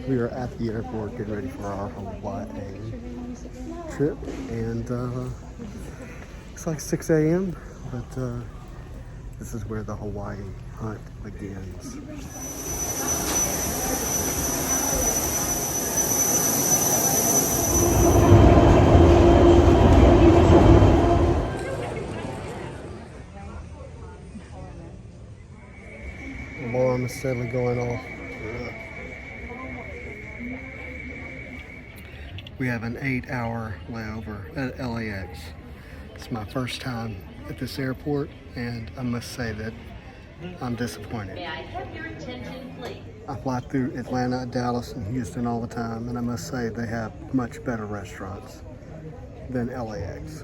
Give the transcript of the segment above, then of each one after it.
we are at the airport getting ready for our Hawaii trip, and it's like 6 a.m. But this is where the Hawaii hunt begins. Alarm is steadily going off. We have an 8-hour layover at LAX. It's my first time at this airport, and I must say that I'm disappointed. May I have your attention, please? I fly through Atlanta, Dallas, and Houston all the time, and I must say they have much better restaurants than LAX.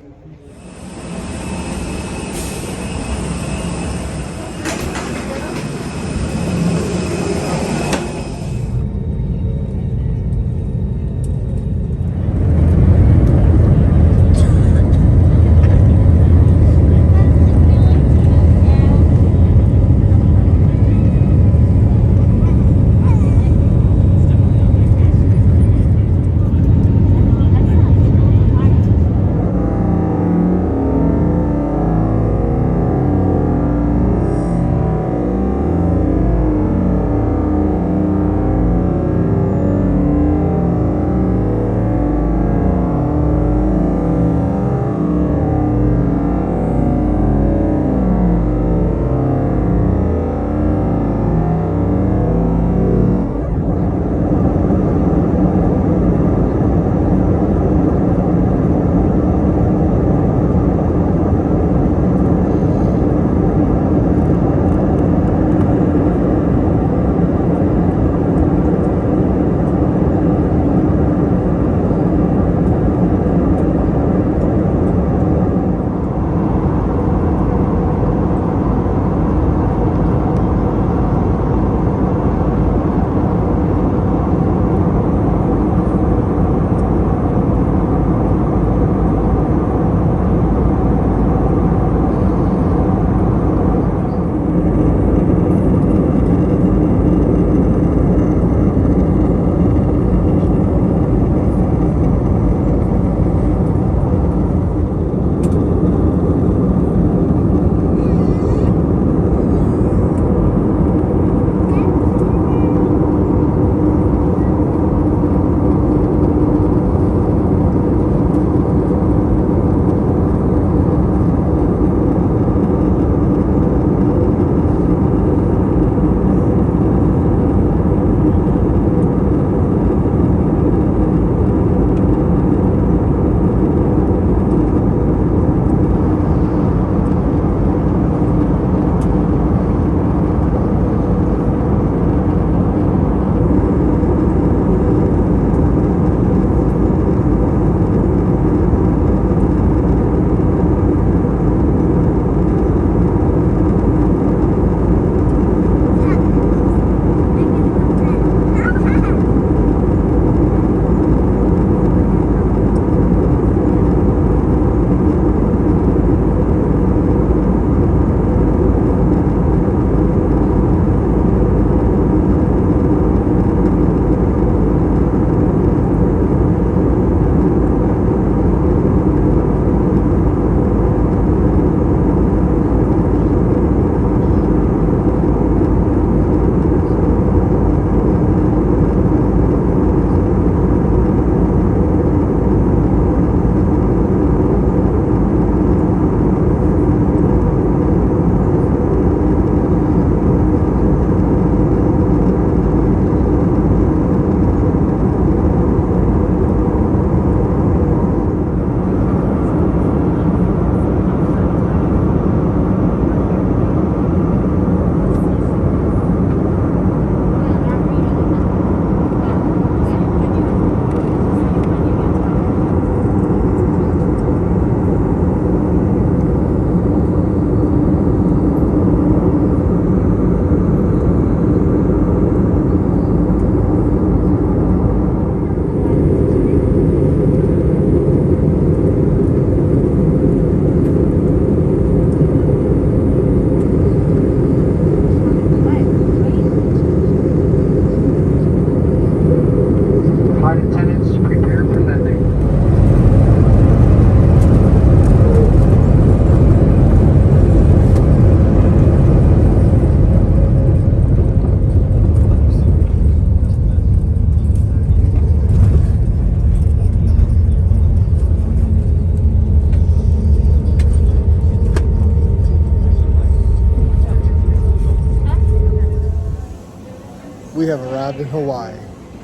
we have arrived in Hawaii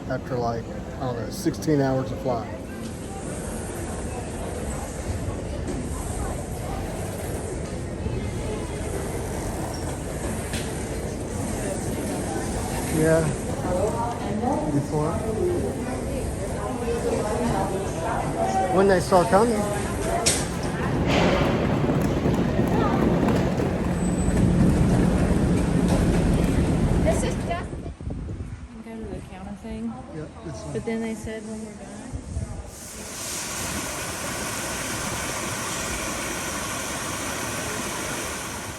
after like, I don't know, 16 hours of flying. Yeah. Before. When they start coming. This is just. Go to the counter thing. Yeah, But then they said when we're done.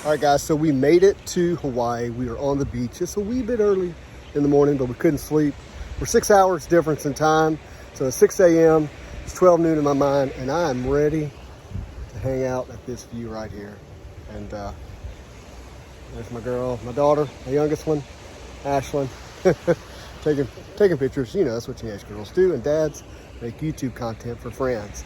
All right, guys, so we made it to Hawaii. We are on the beach. It's a wee bit early in the morning, but we couldn't sleep. We're 6 hours difference in time. So it's 6 a.m. It's 12 noon in my mind, and I am ready to hang out at this view right here. And there's my girl, my daughter, my youngest one, Ashlyn, taking pictures. You know, that's what teenage girls do, and dads make YouTube content for friends.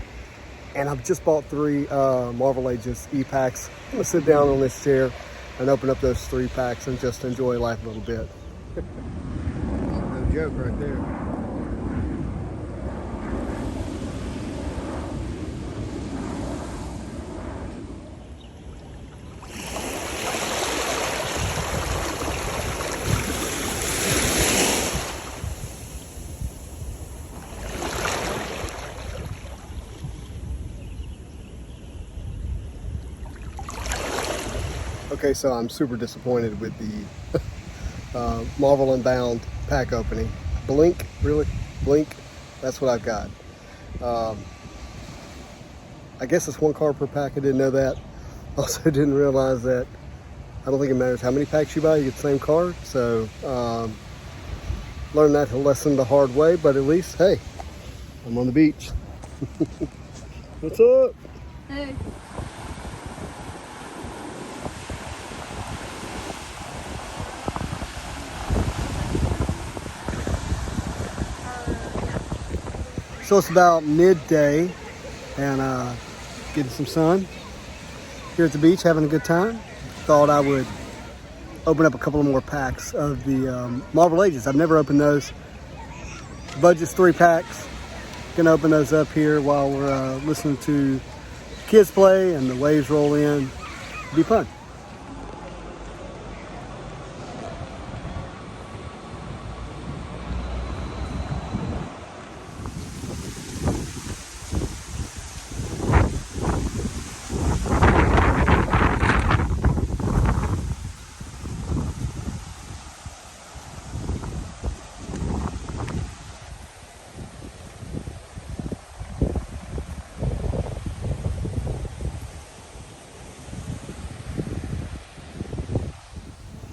And I've just bought 3 Marvel Agents E-packs. I'm gonna sit down on this chair and open up those 3 packs and just enjoy life a little bit. No joke right there. Okay, so I'm super disappointed with the Marvel Unbound pack opening. Blink, really? Blink? That's what I've got. I guess it's 1 card per pack. I didn't know that. Also didn't realize that I don't think it matters how many packs you buy, you get the same card. So learned that lesson the hard way, but at least, hey, I'm on the beach. What's up? Hey. So it's about midday and getting some sun here at the beach, having a good time. Thought I would open up a couple of more packs of the Marvel Agents. I've never opened those. Budget's 3 packs. Gonna open those up here while we're listening to kids play and the waves roll in. It'll be fun.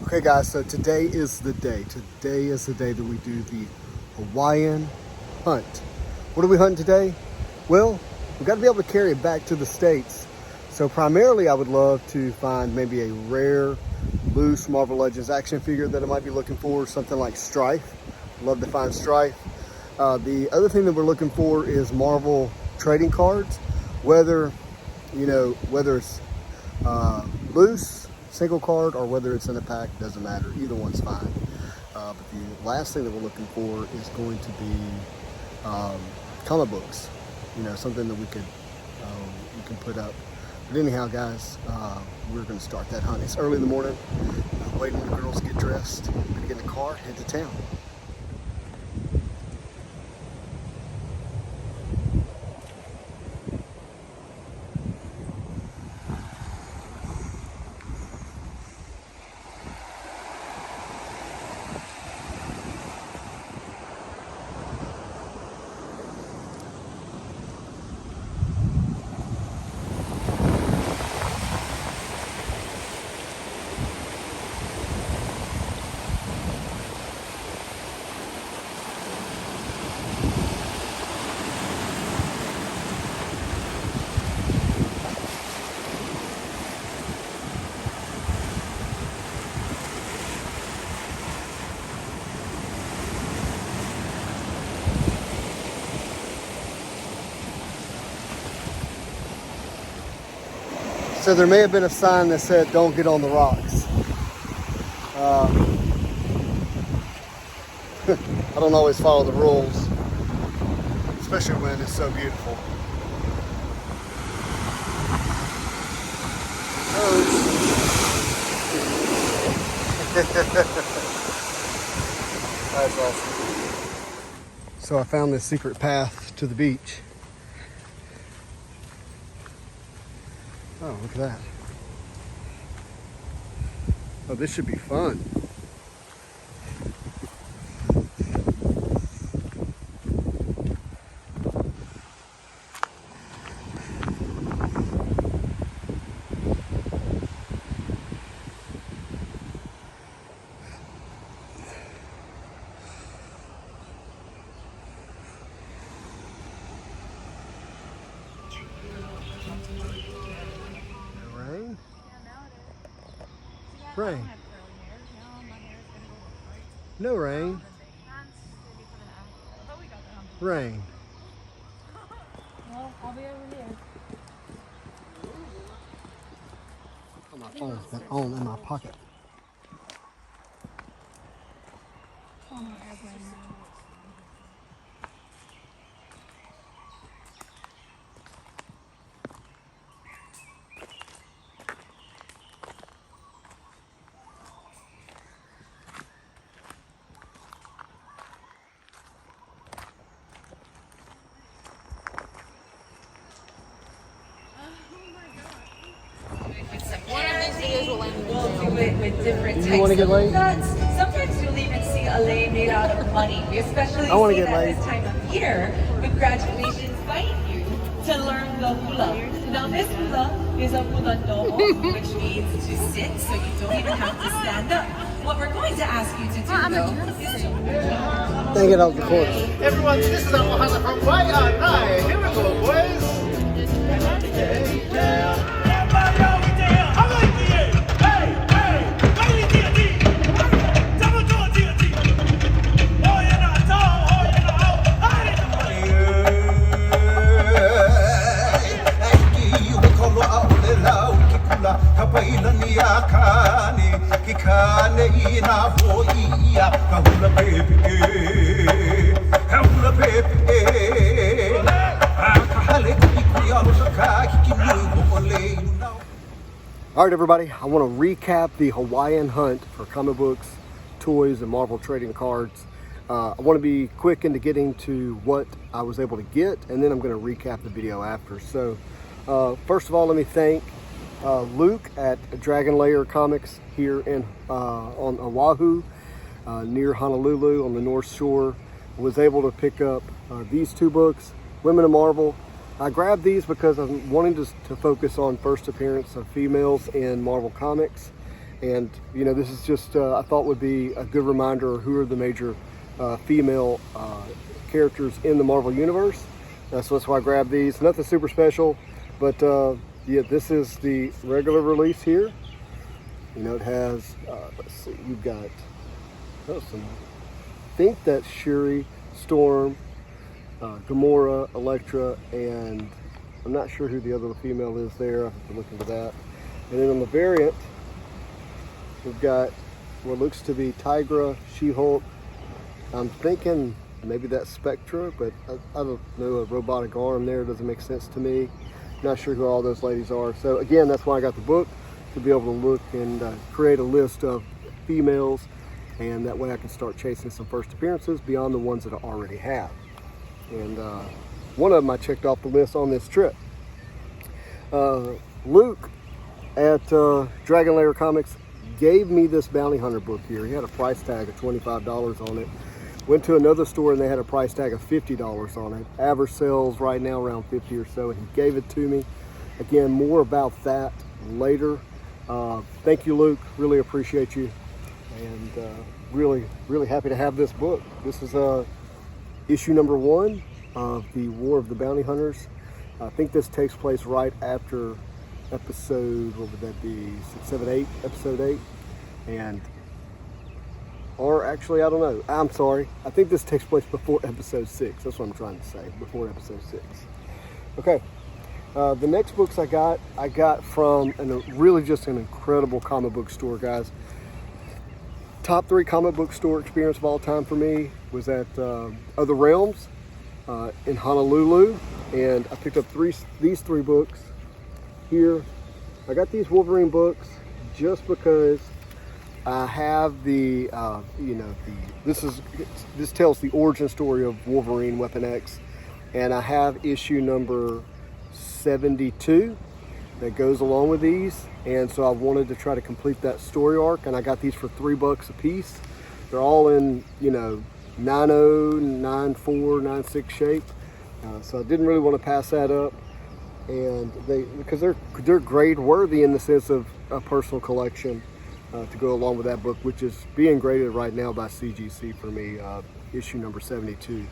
Okay guys, so today is the day. Today is the day that we do the Hawaiian hunt. What are we hunting today? Well, we've got to be able to carry it back to the States. So primarily I would love to find maybe a rare, loose Marvel Legends action figure that I might be looking for, something like Strife. Love to find Strife. The other thing that we're looking for is Marvel trading cards, whether it's loose, single card, or whether it's in a pack, doesn't matter. Either one's fine. But the last thing that we're looking for is going to be comic books. Something that we can put up. But anyhow, guys, we're going to start that hunt. It's early in the morning. Waiting for the girls to get dressed. We're going to get in the car, head to town. So there may have been a sign that said, "Don't get on the rocks." I don't always follow the rules, especially when it's so beautiful. That's awesome. So I found this secret path to the beach. Oh, look at that. Oh, this should be fun. Rain? Rain. No rain. Rain. Well, I'll be over here. Oh, my phone's been on in my pocket. One of these videos will end in jail. Do it with different You types wanna get of laid? nuts. Sometimes you'll even see a lei made out of money. We especially I wanna see get that laid. this time of year with graduation invite you to learn the hula. Now this hula is a hula no, which means to sit, so you don't even have to stand up. What we're going to ask you to do though is to Dang it, I was recording. Everyone, this is our Ohana from Aulani. Here we go, boys. All right, everybody, I want to recap the Hawaiian hunt for comic books, toys, and Marvel trading cards. I want to be quick into getting to what I was able to get, and then I'm going to recap the video after. So, first of all, let me thank Luke at Dragon Lair Comics here in on Oahu, near Honolulu on the North Shore. Was able to pick up these two books, Women of Marvel. I grabbed these because I'm wanting to focus on first appearance of females in Marvel Comics. And, you know, this is just, I thought would be a good reminder of who are the major female characters in the Marvel Universe. So that's why I grabbed these. Nothing super special, but yeah, this is the regular release here. You know, it has, let's see, you've got, some, I think that's Shuri, Storm, Gamora, Elektra, and I'm not sure who the other female is there. I have to look into that. And then on the variant, we've got what looks to be Tigra, She-Hulk. I'm thinking maybe that's Spectra, but I don't know, a robotic arm there doesn't make sense to me. Not sure who all those ladies are. So again, that's why I got the book, to be able to look and create a list of females, and that way I can start chasing some first appearances beyond the ones that I already have. And one of them I checked off the list on this trip. Luke at Dragon Lair Comics gave me this Bounty Hunter book here. He had a price tag of $25 on it. Went to another store and they had a price tag of $50 on it. Average sales right now around 50 or so, and he gave it to me. Again, more about that later. Thank you, Luke. Really appreciate you. And really, really happy to have this book. This is issue number 1 of the War of the Bounty Hunters. I think this takes place right after episode, what would that be, 6, 7, 8, episode 8. And, or actually, I don't know. I'm sorry. I think this takes place before episode 6. That's what I'm trying to say, before episode 6. Okay. The next books I got from really just an incredible comic book store, guys. top 3 comic book store experience of all time for me was at Other Realms in Honolulu, and I picked up these 3 books here. I got these Wolverine books just because I have the this tells the origin story of Wolverine Weapon X, and I have issue number 72 that goes along with these, and so I wanted to try to complete that story arc, and I got these for $3 a piece. They're all in 9.0, 9.4, 9.6 shape, so I didn't really want to pass that up, and because they're grade worthy in the sense of a personal collection to go along with that book, which is being graded right now by CGC for me, issue number 72.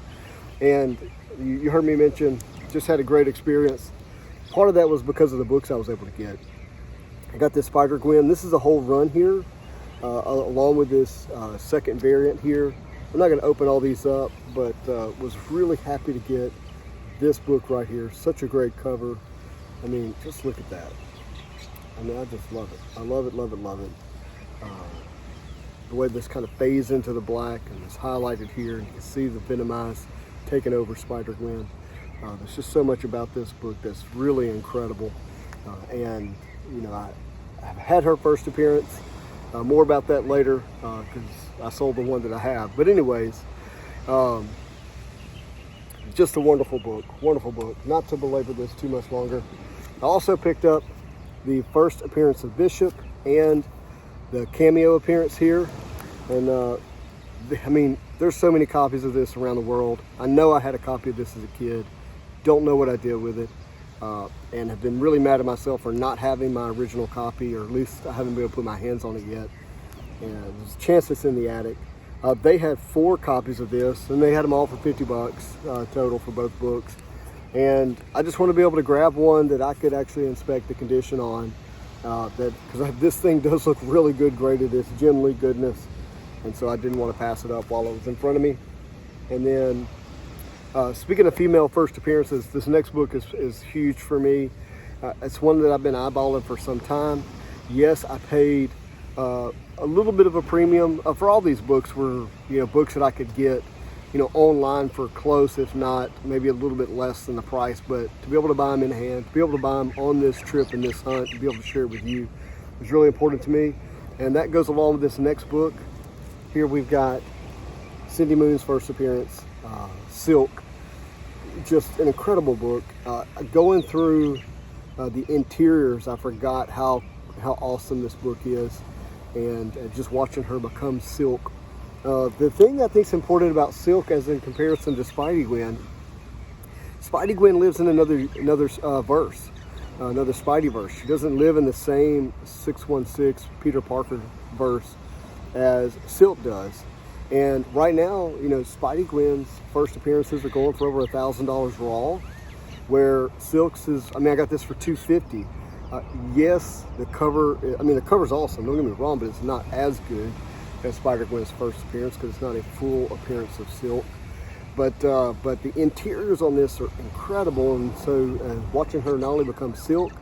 And you heard me mention, just had a great experience. Part of that was because of the books I was able to get. I got this Spider-Gwen. This is a whole run here, along with this second variant here. I'm not going to open all these up, but was really happy to get this book right here. Such a great cover. I mean, just look at that. I mean, I just love it. I love it, love it, love it. The way this kind of fades into the black and it's highlighted here, and you can see the Venomized taking over Spider-Gwen. There's just so much about this book that's really incredible, and I've had her first appearance. More about that later because I sold the one that I have. But anyways, just a wonderful book, wonderful book. Not to belabor this too much longer, I also picked up the first appearance of Bishop and the cameo appearance here, and I mean, there's so many copies of this around the world. I know I had a copy of this as a kid. Don't know what I did with it, and have been really mad at myself for not having my original copy, or at least I haven't been able to put my hands on it yet. And there's a chance it's in the attic. They had 4 copies of this, and they had them all for $50 total for both books. And I just want to be able to grab one that I could actually inspect the condition on, because this thing does look really good graded. It's Jim Lee goodness, and so I didn't want to pass it up while it was in front of me. And then speaking of female first appearances, this next book is huge for me. It's one that I've been eyeballing for some time. Yes, I paid a little bit of a premium for all these books. Were books that I could get online for close, if not maybe a little bit less than the price. But to be able to buy them in hand, to be able to buy them on this trip and this hunt, to be able to share it with you is really important to me. And that goes along with this next book. Here we've got Cindy Moon's first appearance, Silk. Just an incredible book. Going through the interiors, I forgot how awesome this book is, and just watching her become Silk. The thing that I think is important about Silk, as in comparison to Spidey-Gwen lives in another verse, another Spidey-verse. She doesn't live in the same 616 Peter Parker verse as Silk does. And right now, Spidey-Gwen's first appearances are going for over $1,000 raw, where Silk's is, I got this for $250. Yes, the cover's awesome, don't get me wrong, but it's not as good as Spider-Gwen's first appearance because it's not a full appearance of Silk. But the interiors on this are incredible, and so watching her not only become Silk,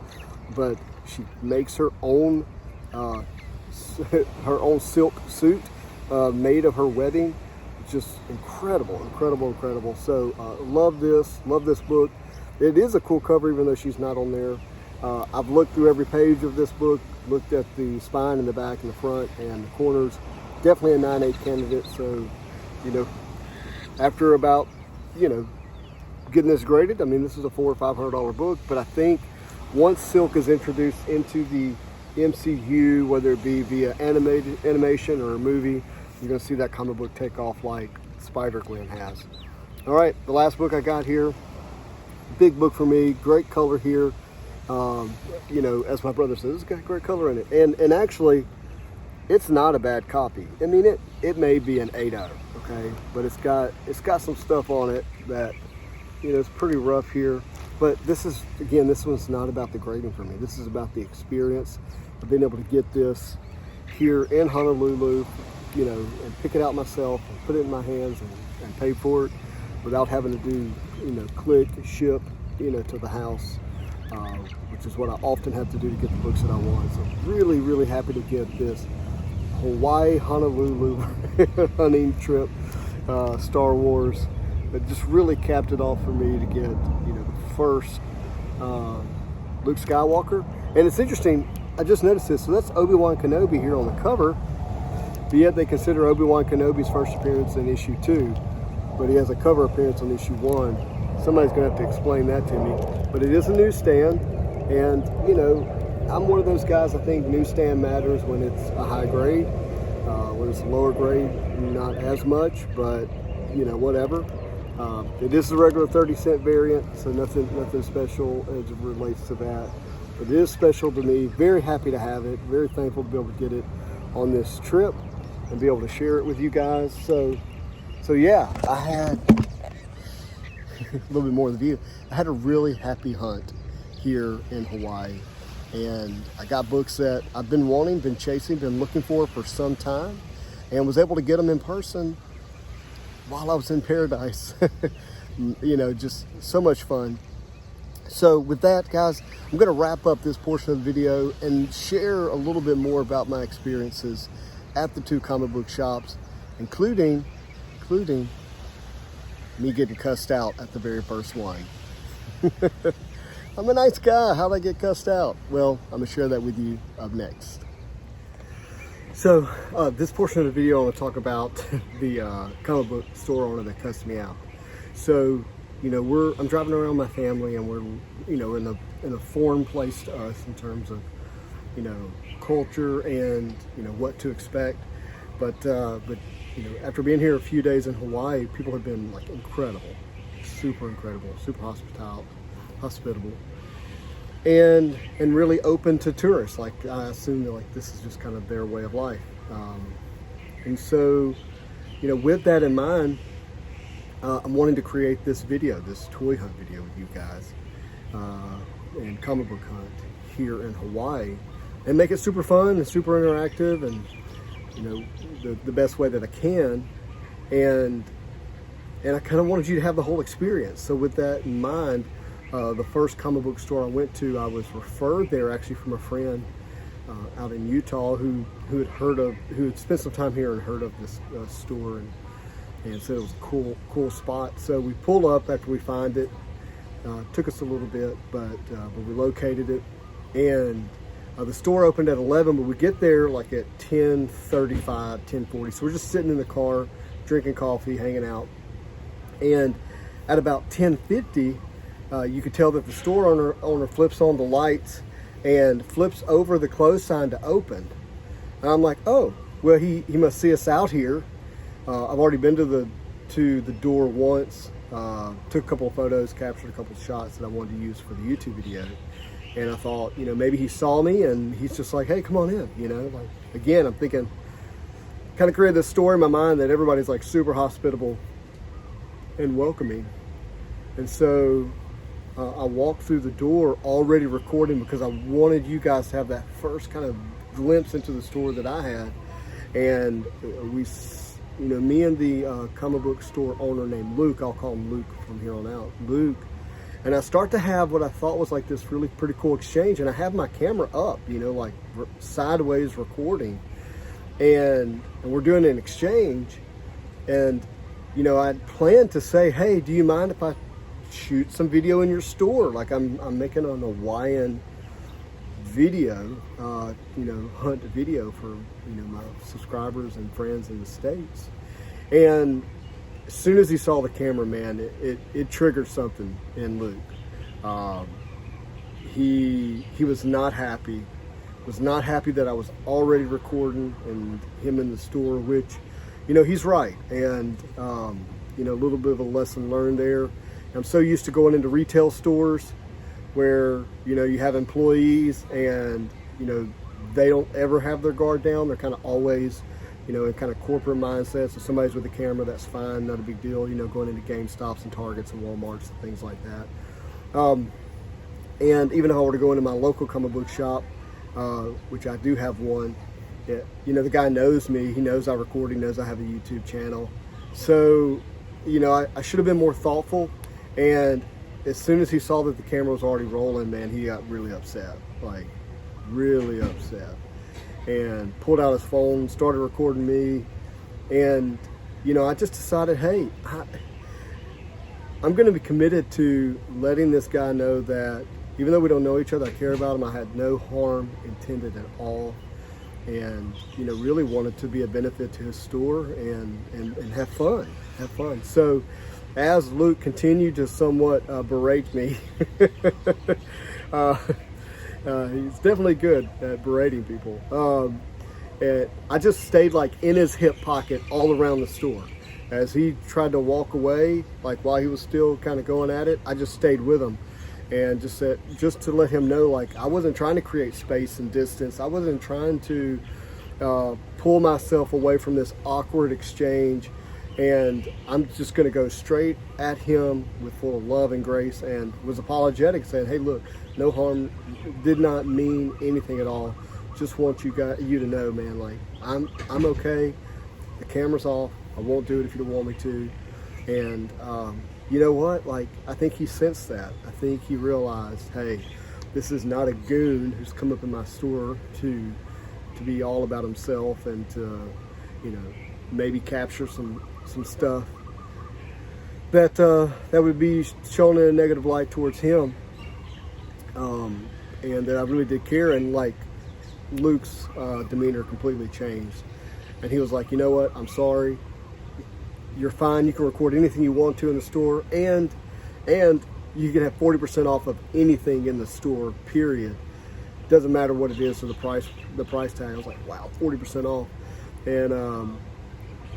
but she makes her own silk suit made of her webbing. Just incredible. So love this book. It is a cool cover, even though she's not on there. I've looked through every page of this book, looked at the spine and the back and the front and the corners. Definitely a 9.8 candidate. So, after about, getting this graded, this is a $400 or $500 book, but I think once Silk is introduced into the MCU, whether it be via animation or a movie, you're going to see that comic book take off like Spider-Gwen has. All right, the last book I got here, big book for me, great color here. As my brother says, it's got great color in it. And actually, it's not a bad copy. It may be an 8.0, okay? But it's got some stuff on it that, it's pretty rough here. But this one's not about the grading for me. This is about the experience of being able to get this here in Honolulu, and pick it out myself and put it in my hands and pay for it without having to do, click, ship, to the house, which is what I often have to do to get the books that I want. So really, really happy to get this Hawaii, Honolulu hunting trip, Star Wars. It just really capped it off for me to get, you know, the first Luke Skywalker. And it's interesting, I just noticed this. So that's Obi-Wan Kenobi here on the cover, but yet they consider Obi-Wan Kenobi's first appearance in issue 2, but he has a cover appearance on issue 1. Somebody's gonna have to explain that to me. But it is a newsstand, and you know, I'm one of those guys, I think newsstand matters when it's a high grade. When it's a lower grade, not as much, but you know, whatever. It is the regular 30-cent variant, so nothing special as it relates to that. But it is special to me. Very happy to have it. Very thankful to be able to get it on this trip and be able to share it with you guys. So yeah, I had a little bit more than you. I had a really happy hunt here in Hawaii, and I got books that I've been wanting, been chasing, been looking for some time, and was able to get them in person while I was in paradise. You know, just so much fun. So with that, guys, I'm going to wrap up this portion of the video and share a little bit more about my experiences at the 2 comic book shops, including me getting cussed out at the very first one. I'm a nice guy. How'd I get cussed out? Well, I'm going to share that with you up next. So this portion of the video, I want to talk about the comic book store owner that cussed me out. So, you know, I'm driving around with my family, and we're, you know, in a foreign place to us in terms of, you know, culture and, you know, what to expect. But you know, after being here a few days in Hawaii, people have been like incredible, super hospitable, and really open to tourists. Like, I assume that like this is just kind of their way of life. And so, you know, with that in mind, I'm wanting to create this video, this toy hunt video with you guys, and comic book hunt here in Hawaii, and make it super fun and super interactive, and you know, the best way that I can, and I kind of wanted you to have the whole experience. So with that in mind, the first comic book store I went to, I was referred there actually from a friend out in Utah who had spent some time here and heard of this store, and said it was a cool spot. So we pulled up after we find it. Took us a little bit, but we located it, and the store opened at 11, but we get there like at 10:35, 10:40. So we're just sitting in the car, drinking coffee, hanging out. And at about 10:50, you could tell that the store owner flips on the lights and flips over the close sign to open. And I'm like, oh, well, he must see us out here. I've already been to the door once, took a couple of photos, captured a couple of shots that I wanted to use for the YouTube video. And I thought, you know, maybe he saw me and he's just like, hey, come on in, you know. Like, again, I'm thinking, kind of created this story in my mind that everybody's like super hospitable and welcoming. And so I walked through the door already recording, because I wanted you guys to have that first kind of glimpse into the store that I had. And you know, me and the comic book store owner named Luke, I'll call him Luke from here on out, Luke, and I start to have what I thought was like this really pretty cool exchange, and I have my camera up, you know, like sideways recording, and we're doing an exchange, and you know, I planned to say, hey, do you mind if I shoot some video in your store? Like, I'm making an Hawaiian video, you know, hunt video for, you know, my subscribers and friends in the States. And as soon as he saw the camera, man, it triggered something in Luke. He was not happy. Was not happy that I was already recording and him in the store, which, you know, he's right. And you know, a little bit of a lesson learned there. I'm so used to going into retail stores where, you know, you have employees and, you know, they don't ever have their guard down. They're kind of always, you know, in kind of corporate mindset. So somebody's with a camera, that's fine, not a big deal, you know, going into GameStops and Targets and Walmarts and things like that. And even if I were to go into my local comic book shop, which I do have one, you know, the guy knows me, he knows I record, he knows I have a YouTube channel. So, you know, I should have been more thoughtful. And as soon as he saw that the camera was already rolling, man, he got really upset, like really upset. and pulled out his phone, started recording me. And, you know, I just decided, hey, I'm going to be committed to letting this guy know that even though we don't know each other, I care about him. I had no harm intended at all. And, you know, really wanted to be a benefit to his store and have fun. So as Luke continued to somewhat berate me, he's definitely good at berating people. And I just stayed like in his hip pocket all around the store. As he tried to walk away, like while he was still kind of going at it, I just stayed with him and just to let him know, like, I wasn't trying to create space and distance. I wasn't trying to pull myself away from this awkward exchange. And I'm just going to go straight at him with full of love and grace, and was apologetic, saying, hey, look, no harm, did not mean anything at all. Just want you to know, man, like, I'm okay. The camera's off. I won't do it if you don't want me to. And you know what? Like, I think he sensed that. I think he realized, hey, this is not a goon who's come up in my store to be all about himself and to, you know, maybe capture some stuff that would be shown in a negative light towards him. And that I really did care. And like, Luke's demeanor completely changed. And he was like, you know what? I'm sorry. You're fine. You can record anything you want to in the store, and you can have 40% off of anything in the store, period. Doesn't matter what it is, so the price tag. I was like, wow, 40% off. And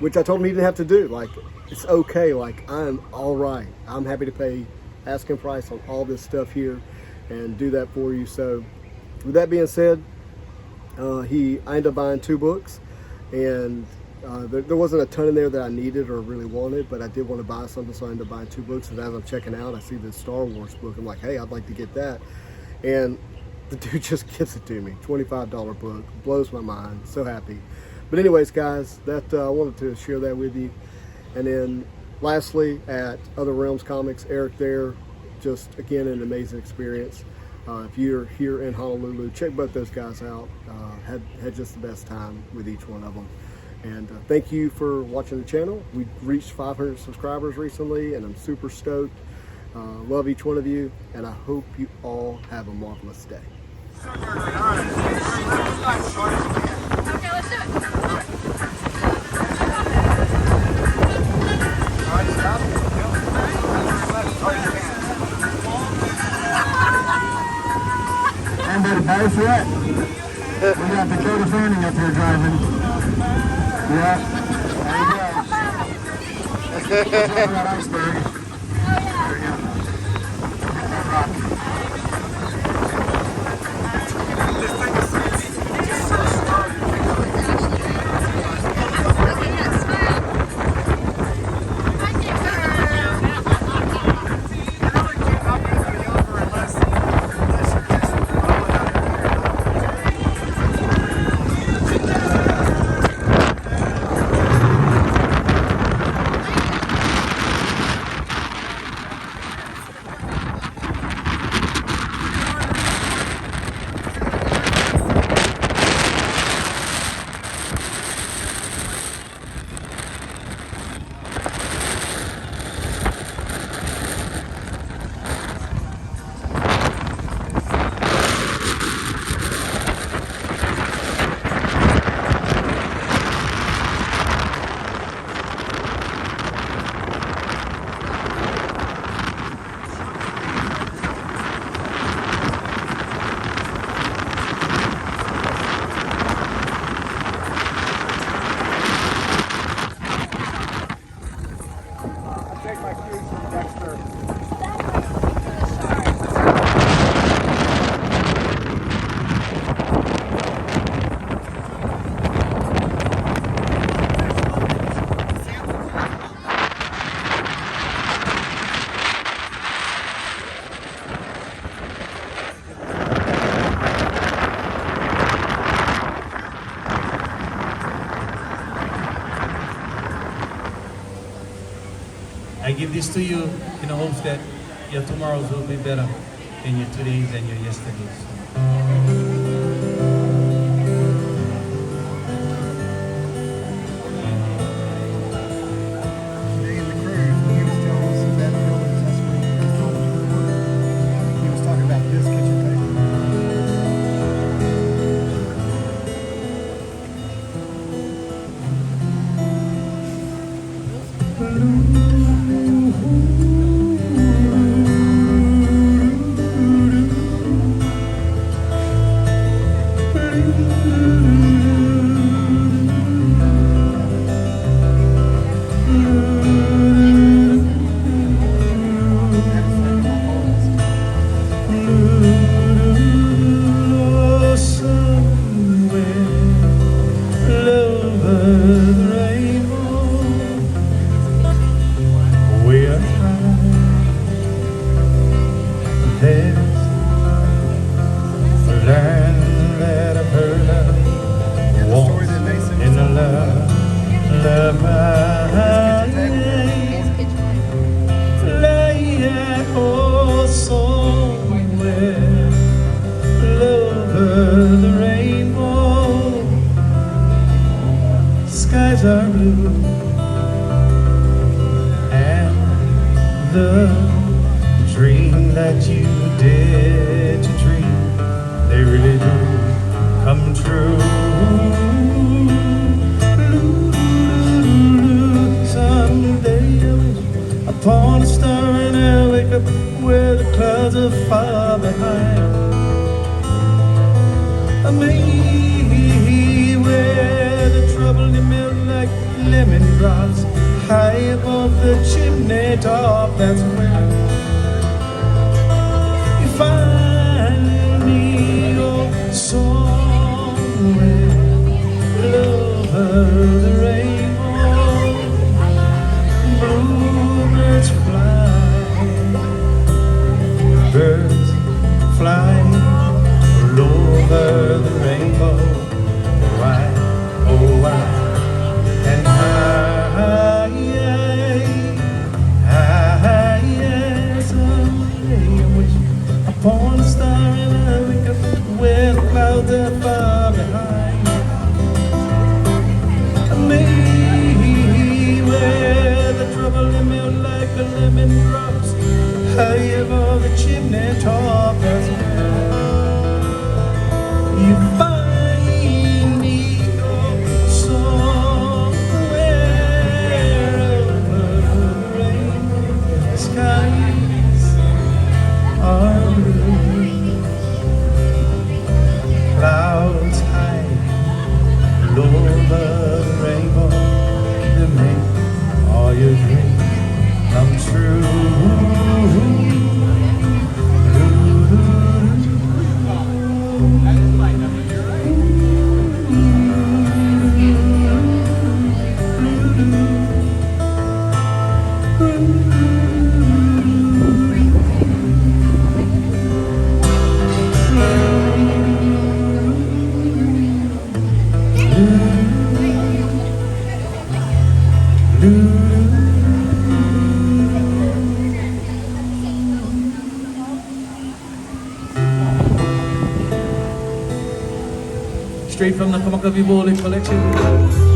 which I told him he didn't have to do. Like, it's okay. Like, I'm all right. I'm happy to pay asking price on all this stuff here and do that for you. So with that being said, I ended up buying 2 books, and there wasn't a ton in there that I needed or really wanted, but I did want to buy something, so I ended up buying 2 books. And as I'm checking out, I see this Star Wars book. I'm like, hey, I'd like to get that. And the dude just gives it to me. $25 book. Blows my mind. So happy. But anyways, guys, that I wanted to share that with you. And then lastly, at Other Realms Comics, Eric there, just again an amazing experience. If you're here in Honolulu, check both those guys out. Had just the best time with each one of them. And thank you for watching the channel. We reached 500 subscribers recently, and I'm super stoked. Love each one of you, and I hope you all have a marvelous day. Okay, let's do it. And the base yet? We got Dakota Fanning up here driving. Yeah, there you go. That iceberg. There you go. I give this to you in the hopes that your tomorrows will be better than your todays and your yesterdays. Skies are blue and the dream that you did to dream, they really do come true. Someday I wish upon a star and I'll wake up where the clouds are far behind. Me where the trouble they melt like lemon drops high above the chimney top. That's where you find me, oh, somewhere over the rainbow. Bluebirds fly, birds fly all over the rainbow. Why, oh why, and someday I wish upon a star and I wake up where the clouds are far behind me, where the trouble they melt like the lemon drops high above the chimney top. That's where you find me, oh, somewhere over the rainbow. Skies are blue, clouds high, all over the rainbow. They make all your dreams come true. Straight from the Kamakawi Bowling collection.